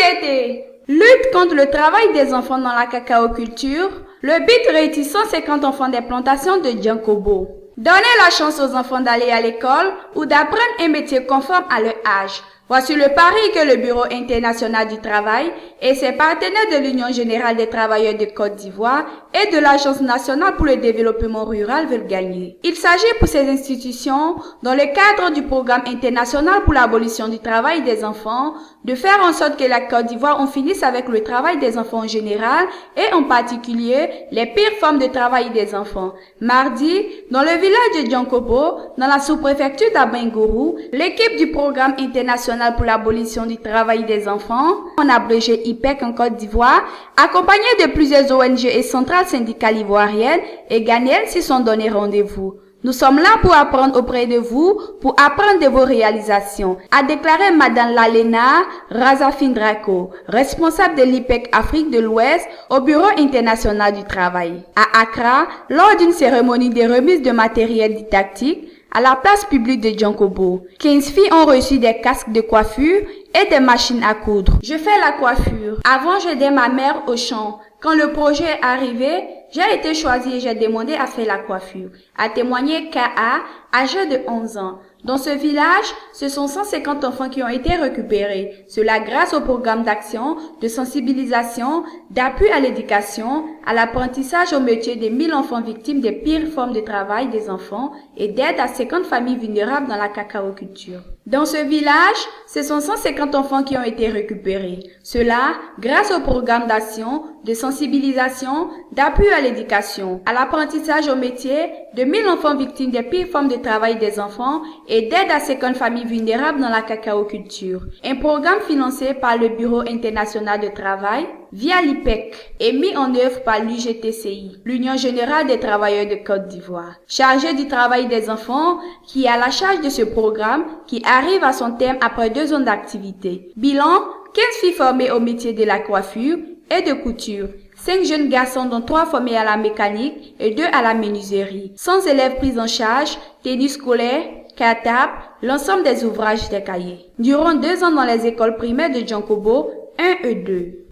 Société. Lutte contre le travail des enfants dans la cacaoculture. Le but réunit 150 enfants des plantations de Djankobo. Donner la chance aux enfants d'aller à l'école ou d'apprendre un métier conforme à leur âge. Voici le pari que le Bureau international du travail et ses partenaires de l'Union générale des travailleurs de Côte d'Ivoire et de l'Agence nationale pour le développement rural veulent gagner. Il s'agit pour ces institutions, dans le cadre du programme international pour l'abolition du travail des enfants, de faire en sorte que la Côte d'Ivoire en finisse avec le travail des enfants en général et en particulier les pires formes de travail des enfants. Mardi, dans le village de Djankobo, dans la sous-préfecture d'Abengourou, l'équipe du programme international pour l'abolition du travail des enfants, en abrégé IPEC en Côte d'Ivoire, accompagnée de plusieurs ONG et centrales syndicales ivoiriennes et ghanéennes s'y sont donné rendez-vous. Nous sommes là pour apprendre auprès de vous, pour apprendre de vos réalisations, a déclaré Madame Lalena Razafindrako, responsable de l'IPEC Afrique de l'Ouest au Bureau international du travail. À Accra, lors d'une cérémonie de remise de matériel didactique, à la place publique de Djankobo, 15 filles ont reçu des casques de coiffure et des machines à coudre. Je fais la coiffure. Avant, j'aidais ma mère au champ. Quand le projet est arrivé, j'ai été choisie et j'ai demandé à faire la coiffure, a témoigné K.A., âgé de 11 ans. Dans ce village, ce sont 150 enfants qui ont été récupérés. Cela grâce au programme d'action, de sensibilisation, d'appui à l'éducation, à l'apprentissage au métier des 1000 enfants victimes des pires formes de travail des enfants et d'aide à 50 familles vulnérables dans la cacaoculture. Dans ce village, ce sont 150 enfants qui ont été récupérés. Cela grâce au programme d'action, de sensibilisation, d'appui à l'éducation, à l'apprentissage au métier de 1000 enfants victimes des pires formes de travail des enfants et d'aide à 50 familles vulnérables dans la cacaoculture. Un programme financé par le Bureau international de travail via l'IPEC et mis en œuvre par l'UGTCI, l'Union générale des travailleurs de Côte d'Ivoire, chargée du travail des enfants, qui est à la charge de ce programme qui arrive à son terme après 2 ans d'activité. Bilan, 15 filles formées au métier de la coiffure et de couture, 5 jeunes garçons dont 3 formés à la mécanique et 2 à la menuiserie, 100 élèves pris en charge, tenue scolaire, cartable, l'ensemble des ouvrages des cahiers. Durant 2 ans dans les écoles primaires de Djankobo 1 et 2.